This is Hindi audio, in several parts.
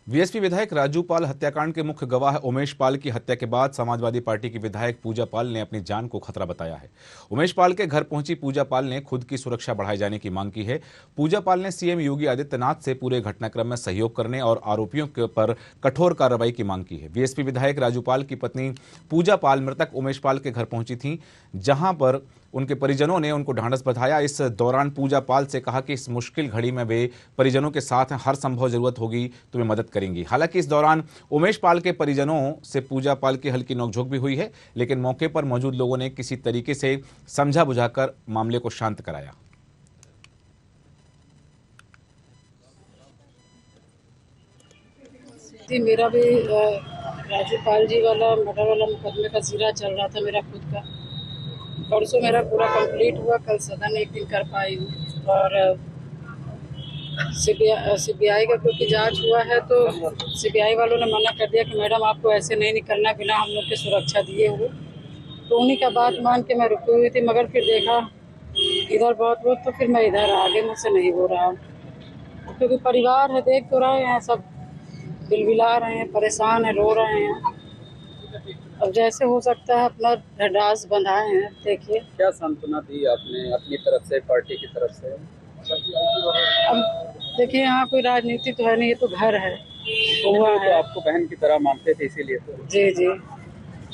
बीएसपी विधायक राजू पाल हत्याकांड के मुख्य गवाह उमेश पाल की हत्या के बाद समाजवादी पार्टी की विधायक पूजा पाल ने अपनी जान को खतरा बताया है। उमेश पाल के घर पहुंची पूजा पाल ने खुद की सुरक्षा बढ़ाए जाने की मांग की है। पूजा पाल ने सीएम योगी आदित्यनाथ से पूरे घटनाक्रम में सहयोग करने और आरोपियों के पर कठोर कार्रवाई की मांग की है। बीएसपी विधायक राजू पाल की पत्नी पूजा पाल मृतक उमेश पाल के घर पहुंची थी, जहां पर उनके परिजनों ने उनको ढांढस बंधाया। इस दौरान पूजा पाल से कहा कि इस मुश्किल घड़ी में वे परिजनों के साथ हैं, हर संभव जरूरत होगी तो वे मदद करेंगी। हालांकि इस दौरान उमेश पाल के परिजनों से पूजा पाल की हल्की नोकझोंक भी हुई है, लेकिन मौके पर मौजूद लोगों ने किसी तरीके से समझा बुझाकर मामले को शांत कराया। जी, मेरा भी राजू पाल जी वाला मर्डर वाला मुकदमे का सिरा चल रहा था मेरा खुद का। परसों मेरा पूरा कंप्लीट हुआ, कल सदन एक दिन कर पाई हूँ। और सीबीआई का क्योंकि जांच हुआ है तो सीबीआई वालों ने मना कर दिया कि मैडम आपको ऐसे नहीं निकलना बिना हम लोग की सुरक्षा दिए हुए। तो उन्हीं का बात मान के मैं रुकी हुई थी, मगर फिर देखा इधर बहुत तो फिर मैं इधर आगे मुझसे नहीं हो रहा, क्योंकि परिवार है, देख तो रहे हैं, सब बिलबिला रहे हैं, परेशान है, रो रहे हैं। अब जैसे हो सकता है अपना ढांढस बंधाए हैं। देखिए क्या सांत्वना दी आपने अपनी तरफ से, पार्टी की तरफ से? अब देखिए, यहाँ कोई राजनीति तो है नहीं, ये तो घर है, हुआ तो है। आपको बहन की तरह मानते थे, इसीलिए तो। जी।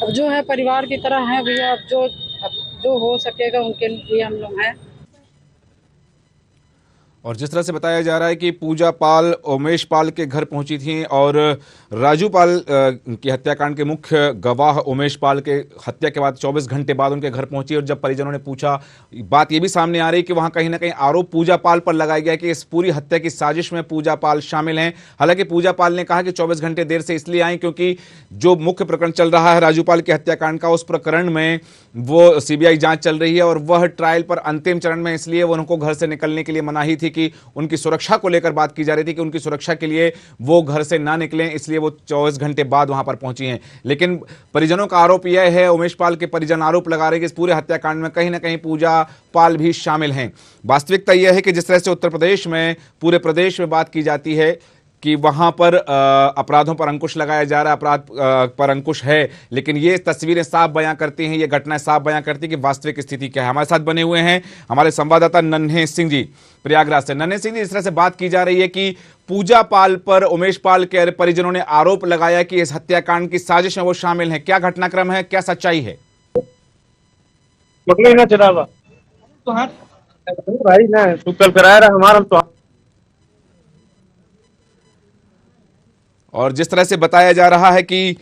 अब जो है परिवार की तरह है भैया। अब जो हो सकेगा उनके लिए हम लोग हैं। और जिस तरह से बताया जा रहा है कि पूजा पाल उमेश पाल के घर पहुंची थी और राजू पाल की हत्याकांड के मुख्य गवाह उमेश पाल के हत्या के बाद 24 घंटे बाद उनके घर पहुंची। और जब परिजनों ने पूछा, बात यह भी सामने आ रही कि वहां कहीं ना कहीं आरोप पूजा पाल पर लगाया गया कि इस पूरी हत्या की साजिश में पूजा पाल शामिल हैं। हालांकि पूजा पाल ने कहा कि 24 घंटे देर से इसलिए आई क्योंकि जो मुख्य प्रकरण चल रहा है राजू पाल के हत्याकांड का, उस प्रकरण में वो सीबीआई जांच चल रही है और वह ट्रायल पर अंतिम चरण में, इसलिए वो उनको घर से निकलने के लिए मनाही थी कि उनकी सुरक्षा को लेकर बात की जा रही थी कि उनकी सुरक्षा के लिए वो घर से ना निकलें, इसलिए वो 24 घंटे बाद वहां पर पहुंची हैं। लेकिन परिजनों का आरोप यह है, उमेश पाल के परिजन आरोप लगा रहे हैं कि इस पूरे हत्याकांड में कहीं ना कहीं पूजा पाल भी शामिल हैं। वास्तविकता यह है कि जिस तरह से उत्तर प्रदेश में, पूरे प्रदेश में बात की जाती है कि वहां पर अपराधों पर अंकुश लगाया जा रहा है, अपराध पर अंकुश है, लेकिन ये तस्वीरें साफ बयां करती हैं, ये घटनाएं साफ बयां करती हैं कि वास्तविक स्थिति क्या है। हमारे साथ बने हुए हैं हमारे संवाददाता नन्हे सिंह जी प्रयागराज से। नन्हे सिंह जी, इस तरह से बात की जा रही है कि पूजा पाल पर उमेश पाल के परिजनों ने आरोप लगाया कि इस हत्याकांड की साजिश में वो शामिल है, क्या घटनाक्रम है, क्या सच्चाई है? ना चलावा तो हाँ भाई ना तू कल कराया रहा हमारा तो। और जिस तरह से बताया जा रहा है कि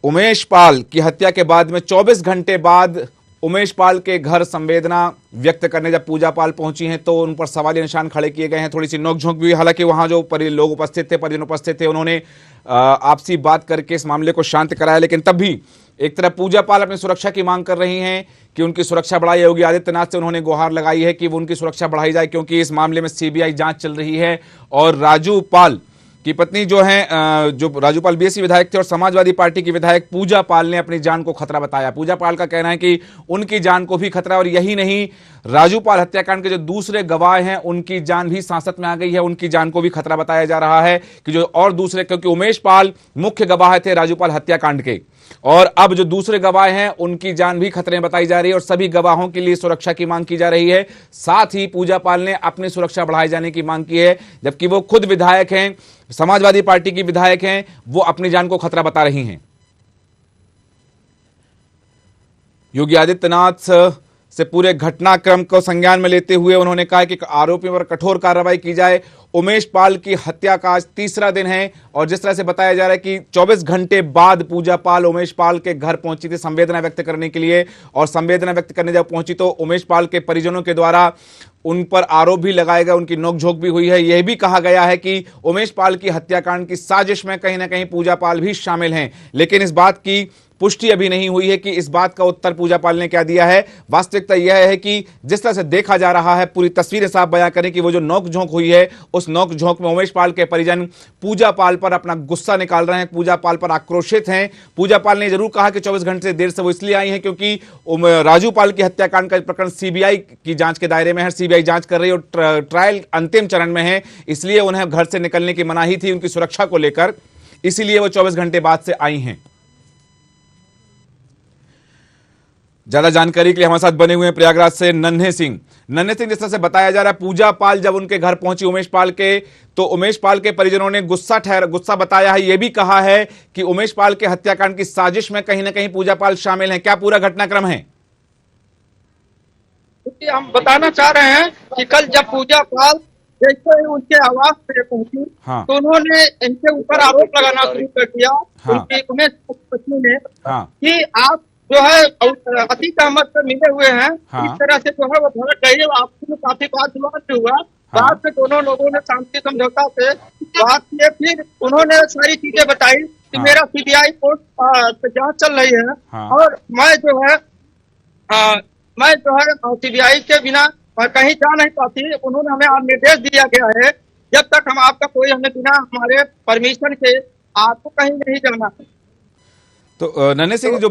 उमेश पाल की हत्या के बाद में 24 घंटे बाद उमेश पाल के घर संवेदना व्यक्त करने जब पूजा पाल पहुंची हैं तो उन पर सवालिया निशान खड़े किए गए हैं, थोड़ी सी नोकझोंक भी हुई। हालांकि वहां जो लोग उपस्थित थे, परिजन उपस्थित थे, उन्होंने आपसी बात करके इस मामले को शांत कराया। लेकिन तब भी एक तरफ पूजा पाल अपनी सुरक्षा की मांग कर रही हैं कि उनकी सुरक्षा बढ़ाई। योगी आदित्यनाथ से उन्होंने गुहार लगाई है कि वो उनकी सुरक्षा बढ़ाई जाए, क्योंकि इस मामले में सीबीआई जांच चल रही है। और राजू पाल की पत्नी जो है, जो राजू पाल बीएसपी विधायक थे और समाजवादी पार्टी की विधायक पूजा पाल ने अपनी जान को खतरा बताया। पूजा पाल का कहना है कि उनकी जान को भी खतरा, और यही नहीं, राजू पाल हत्याकांड के जो दूसरे गवाह हैं उनकी जान भी सांसत में आ गई है, उनकी जान को भी खतरा बताया जा रहा है कि जो और दूसरे, क्योंकि उमेश पाल मुख्य गवाह थे राजू पाल हत्याकांड के, और अब जो दूसरे गवाह हैं उनकी जान भी खतरे में बताई जा रही है और सभी गवाहों के लिए सुरक्षा की मांग की जा रही है। साथ ही पूजा पाल ने अपनी सुरक्षा बढ़ाए जाने की मांग की है, जबकि वो खुद विधायक हैं, समाजवादी पार्टी की विधायक हैं, वो अपनी जान को खतरा बता रही हैं। योगी आदित्यनाथ से पूरे घटनाक्रम को संज्ञान में लेते हुए उन्होंने कहा कि आरोपियों पर कठोर कार्रवाई की जाए। उमेश पाल की हत्या का आज तीसरा दिन है और जिस तरह से बताया जा रहा है कि 24 घंटे बाद पूजा पाल उमेश पाल के घर पहुंची थी संवेदना व्यक्त करने के लिए, और संवेदना व्यक्त करने जब पहुंची तो उमेश पाल के परिजनों के द्वारा उन पर आरोप भी लगाए गए, उनकी नोकझोंक भी हुई है। यह भी कहा गया है कि उमेश पाल की हत्याकांड की साजिश में कहीं ना कहीं पूजा पाल भी शामिल हैं, लेकिन इस बात की पुष्टि अभी नहीं हुई है कि इस बात का उत्तर पूजा पाल ने क्या दिया है। वास्तविकता यह है कि जिस तरह से देखा जा रहा है, पूरी तस्वीरें साफ बयां करें कि वो जो नोकझोंक हुई है उस उस नोक झोंक में उमेश पाल के परिजन पूजा पाल पर अपना गुस्सा निकाल रहे हैं, पूजा पाल पर आक्रोशित हैं। पूजा पाल ने जरूर कहा कि 24 घंटे से देर से वो इसलिए आई हैं क्योंकि राजू पाल की हत्याकांड का प्रकरण सीबीआई की जांच के दायरे में है, सीबीआई जांच कर रही है और ट्रायल अंतिम चरण में है, इसलिए उन्हें घर से निकलने की मनाही थी उनकी सुरक्षा को लेकर, इसीलिए वो 24 घंटे बाद से आई हैं। ज्यादा जानकारी के लिए हमारे साथ बने हुए हैं प्रयागराज से नन्हे सिंह। नन्हे सिंह, जिस तरह से बताया जा रहा है पूजा पाल जब उनके घर पहुंची उमेश पाल के, तो उमेश पाल के परिजनों ने गुस्सा बताया है, यह भी कहा है कि उमेश पाल के हत्याकांड की साजिश में कहीं ना कहीं पूजा पाल शामिल है। क्या पूरा घटनाक्रम है? हम बताना चाह रहे हैं कि कल जब पूजा पाल जैसे ही उनके आवास पे पहुंची, हाँ। तो उन्होंने इनके ऊपर आरोप लगाना शुरू कर दिया, हाँ। उनकी उमेश पत्नी ने, हाँ। कि आप जो है अतीक अहमद से मिले हुए हैं। हाँ। इस तरह से जो है वो भड़क गई है। आपस में काफी बात विवाद भी हुआ। बाद में दोनों लोगों ने शांति समझौता से बात किए, फिर उन्होंने सारी चीजें बताई कि मेरा सीबीआई कोर्ट से जांच चल रही है, और मैं जो है सीबीआई के बिना कहीं जा नहीं पाती। उन्होंने हमें आज निर्देश दिया गया है, जब तक हम आपका कोई हमें बिना हमारे परमिशन के आपको कहीं नहीं जाना। तो नन्हे सिंह जो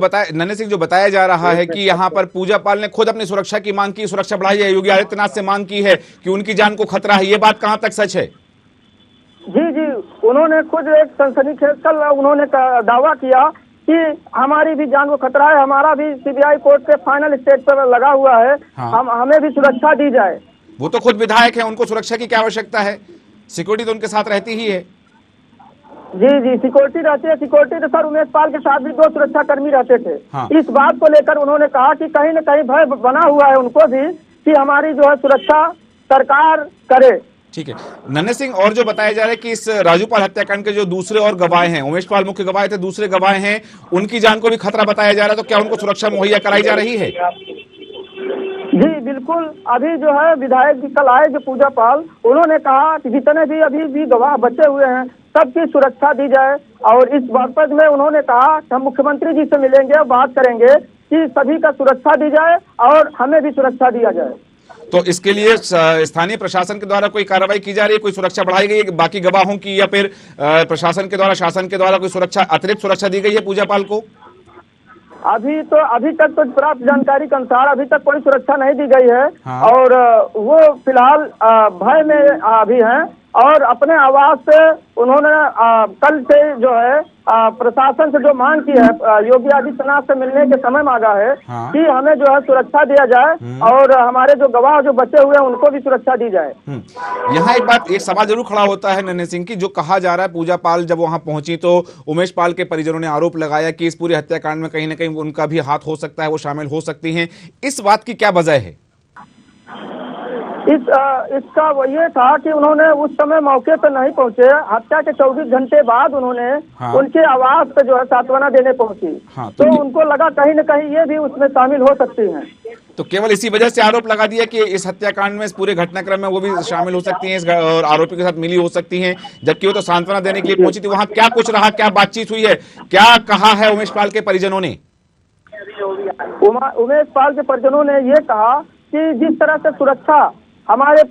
बताया जा रहा है कि यहाँ पर पूजा पाल ने खुद अपनी सुरक्षा की मांग की, सुरक्षा बढ़ाई है, योगी आदित्यनाथ से मांग की है कि उनकी जान को खतरा है, ये बात कहां तक सच है? जी, उन्होंने खुद एक सनसनीखेज कल उन्होंने दावा किया कि हमारी भी जान को खतरा है, हमारा भी सीबीआई कोर्ट के फाइनल स्टेज पर लगा हुआ है। हाँ। हमें भी सुरक्षा दी जाए। वो तो खुद विधायक है, उनको सुरक्षा की क्या आवश्यकता है? सिक्योरिटी तो उनके साथ रहती ही है। जी, सिक्योरिटी रहती है। सिक्योरिटी तो सर उमेश पाल के साथ भी 2 सुरक्षा कर्मी रहते थे। हाँ। इस बात को लेकर उन्होंने कहा कि कहीं न कहीं भय बना हुआ है उनको भी कि हमारी जो है सुरक्षा सरकार करे। ठीक है नन्हे सिंह, और जो बताया जा रहा है कि इस राजू पाल हत्याकांड के जो दूसरे और गवाह हैं, उमेश पाल मुख्य गवाह थे, दूसरे गवाह हैं, उनकी जान को भी खतरा बताया जा रहा है, तो क्या उनको सुरक्षा मुहैया कराई जा रही है? जी बिल्कुल। अभी जो है विधायक जी कल आए जो पूजा पाल, उन्होंने कहा कि जितने भी अभी भी गवाह बचे हुए हैं सबकी सुरक्षा दी जाए, और इस बात में उन्होंने कहा कि हम मुख्यमंत्री जी से मिलेंगे और बात करेंगे कि सभी का सुरक्षा दी जाए और हमें भी सुरक्षा दिया जाए। तो इसके लिए स्थानीय प्रशासन के द्वारा कोई कार्रवाई की जा रही है, कोई सुरक्षा बढ़ाई गई है बाकी गवाहों की, या फिर प्रशासन के द्वारा, शासन के द्वारा कोई सुरक्षा, अतिरिक्त सुरक्षा दी गई है पूजा पाल को? अभी तक तो प्राप्त जानकारी के अनुसार अभी तक कोई सुरक्षा नहीं दी गई है। हाँ। और वो फिलहाल भय में अभी हैं, और अपने आवास से उन्होंने कल से जो है प्रशासन से जो मांग की है, योगी आदित्यनाथ से मिलने के समय मांगा है। हाँ। कि हमें जो है सुरक्षा दिया जाए और हमारे जो गवाह जो बचे हुए हैं उनको भी सुरक्षा दी जाए। यहाँ एक सवाल जरूर खड़ा होता है नन्हे सिंह की, जो कहा जा रहा है पूजा पाल जब वहां पहुंची तो उमेश पाल के परिजनों ने आरोप लगाया कि इस पूरे हत्याकांड में कहीं ना कहीं उनका भी हाथ हो सकता है, वो शामिल हो सकती हैं, इस बात की क्या वजह है? इसका वो ये था कि उन्होंने उस समय मौके पर नहीं पहुंचे, हत्या के 24 घंटे बाद उन्होंने उनके आवास पे जो है सांत्वना देने पहुंची। तो उनको लगा कहीं न कहीं ये भी उसमें शामिल हो सकती हैं। तो केवल इसी वजह से आरोप लगा दिया कि इस हत्याकांड में, इस पूरे घटनाक्रम में वो भी शामिल हो सकती हैं और आरोपी के साथ मिली हो सकती हैं, जबकि वो तो सांत्वना देने के लिए पहुंची थी। वहां क्या कुछ रहा, क्या बातचीत हुई है, क्या कहा है उमेश पाल के परिजनों ने? उमेश पाल के परिजनों ने ये कहा कि जिस तरह से सुरक्षा हमारे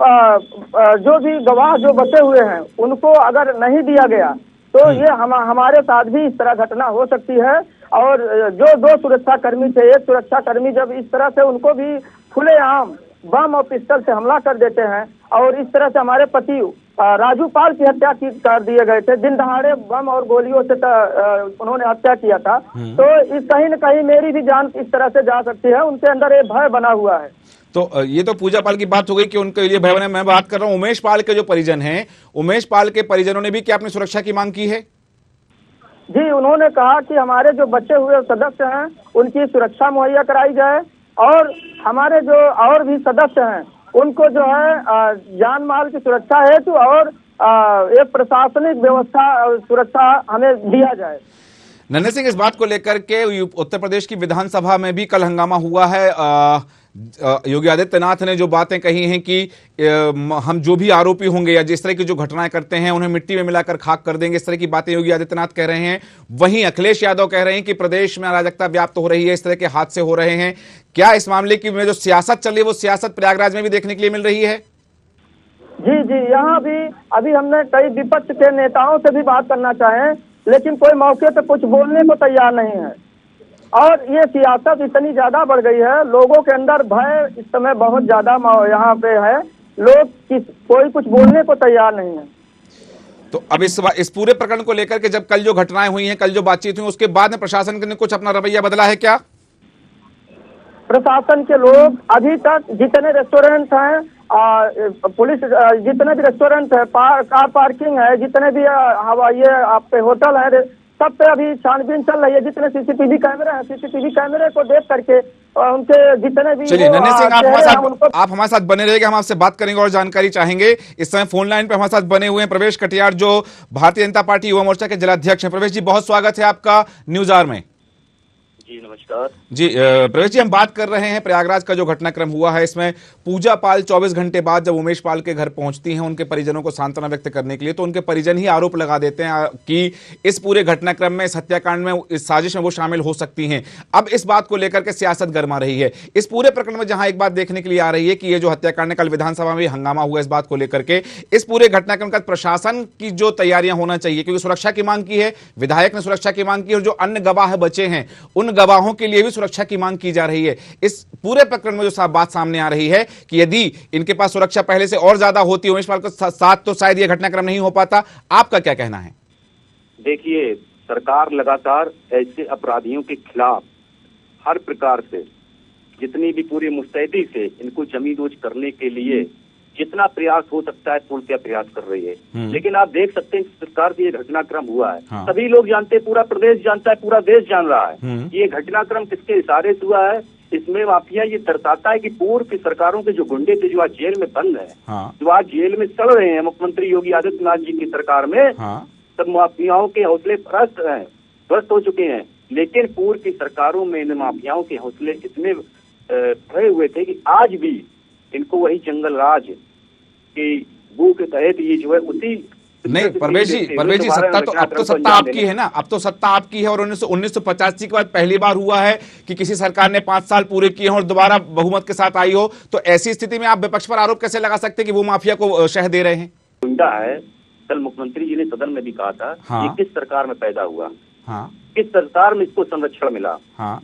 जो भी गवाह जो बचे हुए हैं उनको अगर नहीं दिया गया तो ये हमारे साथ भी इस तरह घटना हो सकती है। और जो 2 सुरक्षा कर्मी थे, एक सुरक्षा कर्मी जब इस तरह से उनको भी खुलेआम बम और पिस्टल से हमला कर देते हैं, और इस तरह से हमारे पति राजू पाल की हत्या कर दिए गए थे, दिन दहाड़े बम और गोलियों से उन्होंने हत्या किया था, तो इस कहीं न कहीं मेरी भी जान इस तरह से जा सकती है, उनके अंदर एक भय बना हुआ है। तो ये तो पूजा पाल की बात हो गई कि उनके लिए भय बने। मैं बात कर रहा हूं उमेश पाल के जो परिजन हैं, उमेश पाल के परिजनों ने भी क्या अपनी सुरक्षा की मांग की है? जी, उन्होंने कहा कि हमारे जो बचे हुए सदस्य हैं उनकी सुरक्षा मुहैया कराई जाए, और हमारे जो और भी सदस्य हैं उनको जो है जान माल की सुरक्षा हेतु और एक प्रशासनिक व्यवस्था सुरक्षा हमें दिया जाए। नन्हे सिंह, इस बात को लेकर के उत्तर प्रदेश की विधानसभा में भी कल हंगामा हुआ है। योगी आदित्यनाथ ने जो बातें कही हैं कि हम जो भी आरोपी होंगे या जिस तरह की जो घटनाएं करते हैं उन्हें मिट्टी में मिलाकर खाक कर देंगे, इस तरह की बातें योगी आदित्यनाथ कह रहे हैं। वहीं अखिलेश यादव कह रहे हैं कि प्रदेश में अराजकता व्याप्त हो रही है, इस तरह के हादसे हो रहे हैं। क्या इस मामले की में जो सियासत चल रही है वो सियासत प्रयागराज में भी देखने के लिए मिल रही है? जी जी, यहाँ भी अभी हमने कई विपक्ष के नेताओं से भी बात करना चाहे, लेकिन कोई मौके पे कुछ बोलने को तैयार नहीं है। और ये सियासत इतनी ज्यादा बढ़ गई है, लोगों के अंदर भय इस समय बहुत ज्यादा यहाँ पे है, लोग कोई कुछ बोलने को तैयार नहीं है। तो अब इस पूरे प्रकरण को लेकर के जब कल जो घटनाएं हुई हैं, कल जो बातचीत हुई, उसके बाद में प्रशासन ने कुछ अपना रवैया बदला है क्या? प्रशासन के लोग अभी तक जितने रेस्टोरेंट हैं, पुलिस जितने भी रेस्टोरेंट है, कार पार्किंग है, जितने भी ये आपके होटल है, सब पे अभी छानबीन चल रही है। जितने सीसीटीवी कैमरे हैं, सीसीटीवी कैमरे को देख करके उनके जितने भी, चलिए नन्हे सिंह, आप हमारे साथ बने रहिएगा, हम आपसे बात करेंगे और जानकारी चाहेंगे। इस समय फोन लाइन पे हमारे साथ बने हुए हैं प्रवेश कटियार, जो भारतीय जनता पार्टी युवा मोर्चा के जिलाध्यक्ष हैं। प्रवेश जी, बहुत स्वागत है आपका न्यूज आवर में। जी नमस्कार जी प्रवेश जी, हम बात कर रहे हैं प्रयागराज का जो घटनाक्रम हुआ है, इसमें पूजा पाल 24 घंटे बाद जब उमेश पाल के घर पहुंचती हैं उनके परिजनों को सांत्वना व्यक्त करने के लिए, तो उनके परिजन ही आरोप लगा देते हैं कि इस पूरे घटनाक्रम में, इस हत्याकांड में, इस साजिश में वो शामिल हो सकती हैं। अब इस बात को लेकर के सियासत गर्मा रही है। इस पूरे प्रकरण में जहां एक बात देखने के लिए आ रही है कि ये जो हत्याकांड है, कल विधानसभा में हंगामा हुआ इस बात को लेकर के, इस पूरे घटनाक्रम का प्रशासन की जो तैयारियां होना चाहिए, क्योंकि सुरक्षा की मांग की है, विधायक ने सुरक्षा की मांग की, और जो अन्य गवाह बचे हैं उन गवाहों के लिए भी सुरक्षा की मांग की जा रही है। इस पूरे प्रकरण में जो बात सामने आ रही है कि यदि इनके पास सुरक्षा पहले से और ज्यादा होती उमेश पाल के साथ, तो शायद यह घटनाक्रम नहीं हो पाता। आपका क्या कहना है? देखिए, सरकार लगातार ऐसे अपराधियों के खिलाफ हर प्रकार से, जितनी भी पूरी मुस्तैदी से इनको जमींदोज करने के लिए जितना प्रयास हो सकता है पूर्णतः प्रयास कर रही है। लेकिन आप देख सकते हैं सरकार से ये घटनाक्रम हुआ है, हाँ। सभी लोग जानते हैं, पूरा प्रदेश जानता है, पूरा देश जान रहा है ये घटनाक्रम किसके इशारे से हुआ है। इसमें माफिया ये दर्शाता है कि पूर्व की सरकारों के जो गुंडे थे, जो आज जेल में बंद है, हाँ। जो आज जेल में सड़ रहे हैं मुख्यमंत्री योगी आदित्यनाथ जी की सरकार में, हाँ। सब माफियाओं के हौसले ध्वस्त हो चुके हैं। लेकिन पूर्व की सरकारों में इन माफियाओं के हौसले इतने भरे हुए थे कि आज भी इनको वही जंगल राज की बू के तहत ये जो है उसी नहीं परवेश जी, सत्ता तो अब तो सत्ता आपकी है ना, अब तो सत्ता आपकी है। और 1985 के बाद पहली बार हुआ है कि किसी सरकार ने 5 साल पूरे किए और दोबारा बहुमत के साथ आई हो, तो ऐसी स्थिति में आप विपक्ष पर आरोप कैसे लगा सकते हैं कि वो माफिया को शह दे रहे हैं? गुंडा है। कल मुख्यमंत्री जी ने सदन में भी कहा था, हाँ। ये किस सरकार में पैदा हुआ, हाँ। किस सरकार में इसको संरक्षण मिला, हाँ।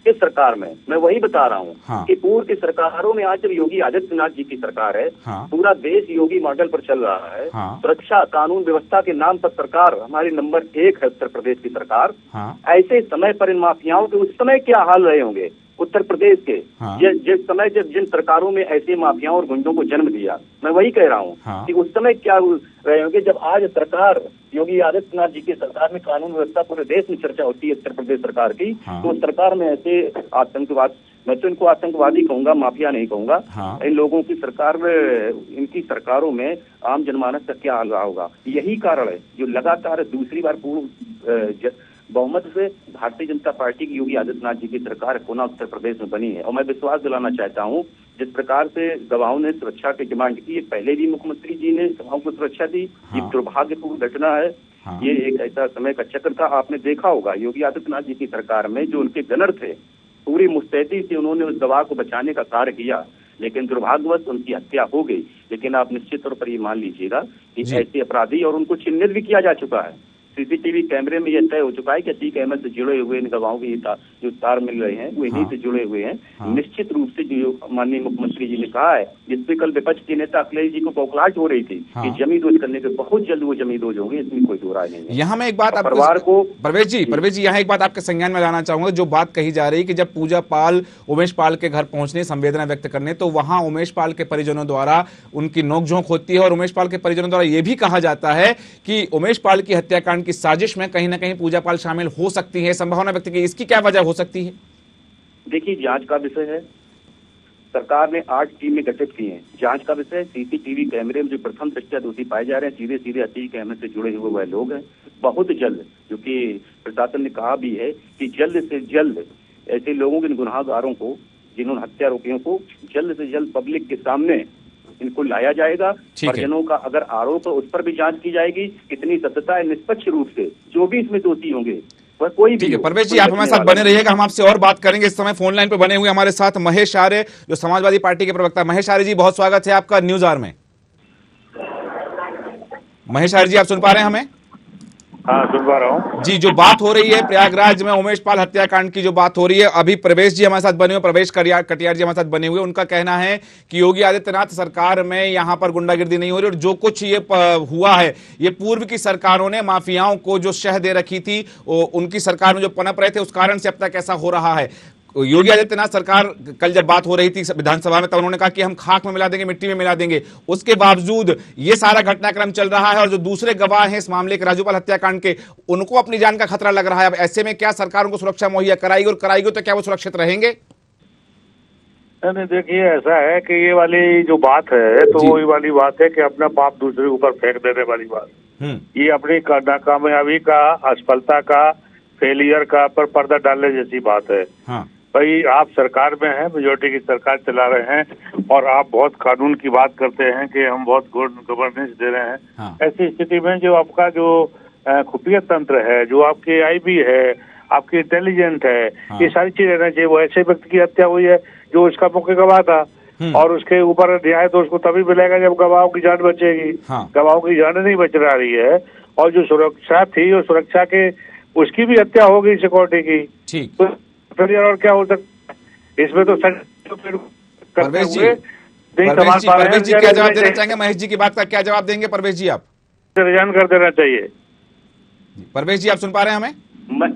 किस सरकार में, मैं वही बता रहा हूँ, हाँ। कि पूर्व की सरकारों में आज जब योगी आदित्यनाथ जी की सरकार है, हाँ। पूरा देश योगी मॉडल पर चल रहा है, हाँ। सुरक्षा कानून व्यवस्था के नाम पर सरकार हमारी नंबर 1 है उत्तर प्रदेश की सरकार। हाँ। ऐसे समय पर इन माफियाओं के उस समय क्या हाल रहे होंगे उत्तर प्रदेश के, हाँ। जिस समय जब जिन सरकारों में ऐसे माफियाओं और गुंडों को जन्म दिया, मैं वही कह रहा हूँ, हाँ। कि उस समय क्या रहे होंगे जब आज सरकार योगी आदित्यनाथ जी की सरकार में कानून व्यवस्था पूरे देश में चर्चा होती है उत्तर प्रदेश सरकार की। हाँ। तो उस सरकार में ऐसे आतंकवाद, मैं तो इनको आतंकवादी कहूंगा, माफिया नहीं कहूंगा, हाँ। इन लोगों की सरकार में, इनकी सरकारों में आम जनमानस का क्या हाल रहा होगा। यही कारण है जो लगातार दूसरी बार पूर्व बहुमत से भारतीय जनता पार्टी की योगी आदित्यनाथ जी की सरकार पुनः उत्तर प्रदेश में बनी है। और मैं विश्वास दिलाना चाहता हूं, जिस प्रकार से गवाहों ने सुरक्षा की डिमांड की, पहले भी मुख्यमंत्री जी ने गवाहों को सुरक्षा दी, ये दुर्भाग्यपूर्ण घटना है। हाँ। ये एक ऐसा समय का चक्र था, आपने देखा होगा योगी आदित्यनाथ जी की सरकार में जो उनके गनर थे, पूरी मुस्तैदी से उन्होंने उस गवाह को बचाने का कार्य किया, लेकिन दुर्भाग्यवश उनकी हत्या हो गई। लेकिन आप निश्चित तौर पर ये मान लीजिएगा कि ऐसे अपराधी, और उनको चिन्हित भी किया जा चुका है, सीसीटीवी कैमरे में यह तय हो चुका है कि अतीक अहमद से जुड़े हुए इन गवाहों के जो तार मिल रहे हैं वो इन्हीं से जुड़े हुए हैं। हाँ। निश्चित रूप से जो माननीय मुख्यमंत्री जी ने कहा है, जिसपे कल विपक्ष के नेता अखिलेश जी को बौखलाहट हो रही थी, हाँ। कि जमींदोज करने के बहुत जल्द वो जमींदोज होंगे, इसमें कोई दो राय नहीं है। यहाँ मैं एक बात परिवार को, परवेश जी यहाँ एक बात आपके संज्ञान में लाना चाहूंगा। जो बात कही जा रही है कि जब पूजा पाल उमेश पाल के घर पहुंचने, संवेदना व्यक्त करने, तो वहां उमेश पाल के परिजनों द्वारा उनकी नोकझोंक होती है, और उमेश पाल के परिजनों द्वारा यह भी कहा जाता है कि उमेश पाल की हत्याकांड की साजिश में कहीं न कहीं पूजा पाल शामिल हो सकती है, संभावना व्यक्त की। इसकी क्या वजह हो सकती है? देखिए, जांच का विषय है, सरकार ने 8 टीमें गठित की हैं, जांच का विषय। सीसीटीवी कैमरे में जो प्रथम दृष्टया दोषी पाए जा रहे हैं, सीधे सीधे अतीक अहमद से जुड़े हुए वह लोग हैं। बहुत जल्द, क्योंकि प्रशासन ने कहा भी है कि जल्द से जल्द ऐसे लोगों के, गुनाहगारों को, जिन्होंने हत्यारोपियों को जल्द से जल्द पब्लिक के सामने इनको लाया जाएगा। परिजनों का अगर आरोप है उस पर भी जांच की जाएगी, कितनी सत्यता है, निष्पक्ष रूप से जो भी इसमें दोषी होंगे वह कोई भी। परवेश जी, आप हमारे साथ बने रहिएगा, हम आपसे और बात करेंगे। इस समय फोन लाइन पर बने हुए हमारे साथ महेश आर्य, जो समाजवादी पार्टी के प्रवक्ता। महेश आर्य जी, बहुत स्वागत है आपका न्यूज आवर में। महेश हर जी, आप सुन पा रहे हैं हमें? हाँ, सुन पा रहा हूँ जी, जो बात हो रही है प्रयागराज में उमेश पाल हत्याकांड की, जो बात हो रही है, अभी प्रवेश जी हमारे साथ बने हुए, प्रवेश कटियार जी हमारे साथ बने हुए, उनका कहना है कि योगी आदित्यनाथ सरकार में यहां पर गुंडागिर्दी नहीं हो रही और जो कुछ ये हुआ है ये पूर्व की सरकारों ने माफियाओं को जो शह दे रखी थी, उनकी सरकार में जो पनप रहे थे उस कारण से अब तक ऐसा हो रहा है। योगी आदित्यनाथ सरकार, कल जब बात हो रही थी विधानसभा में, तब उन्होंने कहा कि हम खाक में मिला देंगे, मिट्टी में मिला देंगे। उसके बावजूद ये सारा घटनाक्रम चल रहा है और जो दूसरे गवाह हैं इस मामले के राजूपाल हत्याकांड के, उनको अपनी जान का खतरा लग रहा है। अब ऐसे में क्या सरकार उनको सुरक्षा मुहैया कराएगी, और कराएगी तो क्या वो सुरक्षित रहेंगे? नहीं, देखिए ऐसा है कि ये वाली जो बात है तो वही वाली बात है कि अपना पाप दूसरे के ऊपर फेंक देने वाली बात। ये अपनी नाकामयाबी का, असफलता का, फेलियर का पर पर्दा डालने जैसी बात है। हाँ। भाई आप सरकार में हैं, मेजोरिटी की सरकार चला रहे हैं और आप बहुत कानून की बात करते हैं कि हम बहुत गुड गवर्नेंस दे रहे हैं। हाँ। ऐसी स्थिति में जो आपका जो खुफिया तंत्र है, जो आपके आईबी है, आपकी इंटेलिजेंट है, हाँ। ये सारी चीजें रहना चाहिए। वो ऐसे व्यक्ति की हत्या हुई है जो उसका मुख्य गवाह था और उसके ऊपर न्याय तो उसको तभी मिलेगा जब गवाहों की जान बचेगी। हाँ। गवाहों की जान नहीं बच रही है और जो सुरक्षा थी और सुरक्षा के उसकी भी हत्या हो गई सिक्योरिटी की। ठीक, तो फिर और क्या हो सकता है इसमें? तो परवेश जी क्या जवाब देना चाहेंगे? महेश जी की बात का क्या जवाब देंगे परवेश जी? आप रिजाइन कर देना चाहिए। परवेश जी, आप सुन पा रहे हैं हमें?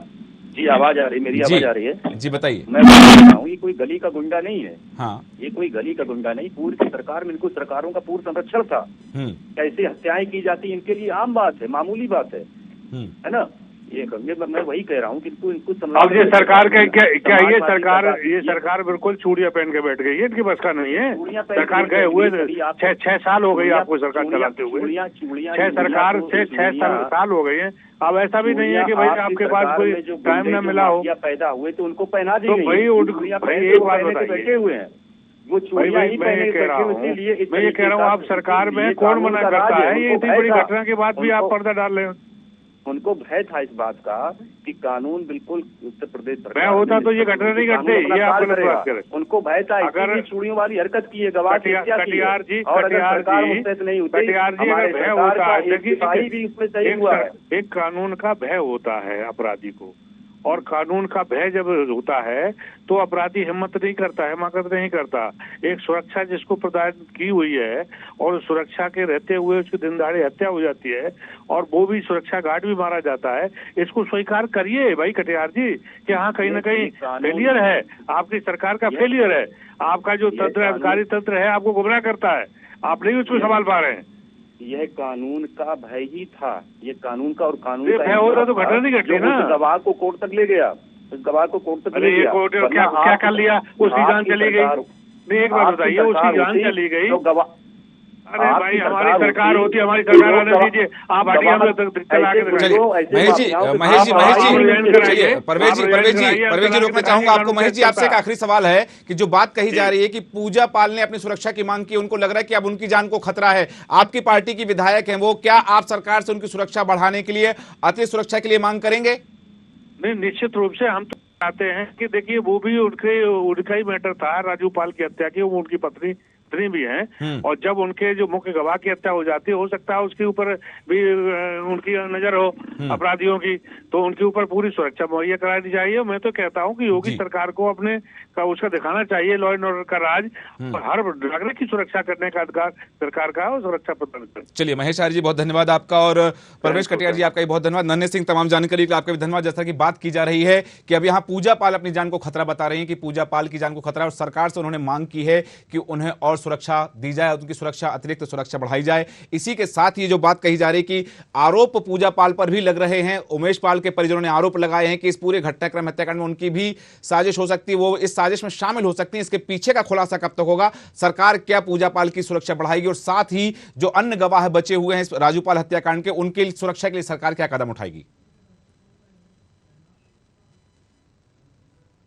जी, आवाज आ रही, मेरी आवाज आ रही है? जी बताइए। मैं बता रहा हूँ, ये कोई गली का गुंडा नहीं है। हाँ। ये कोई गली का गुंडा नहीं, पूर्व की सरकार में इनको सरकारों का पूर्ण संरक्षण था। कैसे हत्याएं की जाती इनके लिए आम बात है, मामूली बात है ना? ये मैं वही कह रहा हूँ कि इनको अब ये सरकार का क्या ये सरकार बिल्कुल चूड़ियां पहन के बैठ गई है, इनकी बस का नहीं है। सरकार गए हुए 6 साल हो गई आपको सरकार चलाते हुए, 6 साल हो गई है। अब ऐसा भी नहीं है कि भाई आपके पास कोई टाइम न मिला हो। पैदा हुए तो उनको पहना दी तो भाई एक बात बताइए, बैठे हुए हैं वो चूड़ियां ही पहने मैं ये कह रहा हूँ आप सरकार में कौन मना करता है? ये इतनी बड़ी घटना के बाद भी आप पर्दा डाल रहे हो। उनको भय था इस बात का कि कानून बिल्कुल उत्तर प्रदेश सरकार भय होता तो ये घटना नहीं घटती। ये आप गलत बात करें। उनको भय था, अगर चूड़ियों वाली हरकत की है, गवाह की हत्या की है, और अगर सरकार मुस्तैद नहीं होती, हमारे सरकार का एक सिपाही भी उसमें शहीद हुआ है। एक कानून का भय होता है अपराधी को, और कानून का भय जब होता है तो अपराधी हिम्मत नहीं करता है, हिमाकत नहीं करता। एक सुरक्षा जिसको प्रदान की हुई है और सुरक्षा के रहते हुए उसकी दिन दहाड़े हत्या हो जाती है और वो भी सुरक्षा गार्ड भी मारा जाता है, इसको स्वीकार करिए भाई कटियार जी कि हाँ कहीं ना कहीं फेलियर है, आपकी सरकार का फेलियर है। आपका जो तंत्र अधिकारी तंत्र है आपको गुमराह करता है, आप नहीं उसको संभाल पा रहे हैं। यह कानून का भय ही था, ये कानून का, और कानून का भय होता तो घटना नहीं घटती ना। गवाह को कोर्ट तक ले गया, उस गवाह को कोर्ट तक ले गया। क्या कर लिया? उसकी जान चली गई। नहीं, एक बात बताइए, उसकी जान चली गई तो गवाह। अरे भाई हमारी सरकार होती, हमारी सरकार आने दीजिए, आप हटिए हम लोग चला के। परवेश जी रोकना चाहूंगा आपको। महेश जी, आपसे एक आखिरी सवाल है कि जो बात कही जा रही है कि पूजा पाल ने अपनी सुरक्षा की मांग की, उनको लग रहा है कि अब उनकी जान को खतरा है, आपकी पार्टी की विधायक हैं वो, क्या आप सरकार से उनकी सुरक्षा बढ़ाने के लिए, अतिरिक्त सुरक्षा के लिए मांग करेंगे? नहीं, निश्चित रूप से हम तो चाहते हैं कि देखिए वो भी उनका ही मैटर था, राजू पाल की हत्या की, वो उनकी पत्नी भी हैं और जब उनके जो मुख्य गवाह की हत्या हो जाती है, हो सकता है उसके ऊपर भी उनकी नजर हो अपराधियों की, तो उनके ऊपर पूरी सुरक्षा मुहैया करानी चाहिए। मैं तो कहता हूं कि योगी सरकार को अपने का उसका दिखाना चाहिए लॉ एंड ऑर्डर का राज, हर नागरिक की सुरक्षा करने का अधिकार सरकार का और सुरक्षा प्रदान कर। चलिए महेश आर्य जी, बहुत धन्यवाद आपका, और परवेश कटियार जी आपका भी बहुत धन्यवाद। नन्हे सिंह, तमाम जानकारी के लिए आपका भी धन्यवाद। जैसा कि बात की जा रही है कि अब यहाँ पूजा पाल अपनी जान को खतरा बता रही है कि पूजा पाल की जान को खतरा, और सरकार से उन्होंने मांग की है कि उन्हें और सुरक्षा दी जाए, उनकी सुरक्षा, अतिरिक्त सुरक्षा बढ़ाई जाए। इसी के साथ ये जो बात कही जा रही है कि आरोप पूजा पाल पर भी लग रहे हैं, उमेश पाल के परिजनों ने आरोप लगाए हैं कि इस पूरे घटनाक्रम हत्याकांड में उनकी भी साजिश हो सकती है, वो इस साजिश में शामिल हो सकती है। इसके पीछे का खुलासा कब तक होगा, सरकार क्या पूजा पाल की सुरक्षा बढ़ाएगी, और साथ ही जो अन्य गवाह बचे हुए हैं राजू पाल हत्याकांड के, उनकी सुरक्षा के लिए सरकार क्या कदम उठाएगी?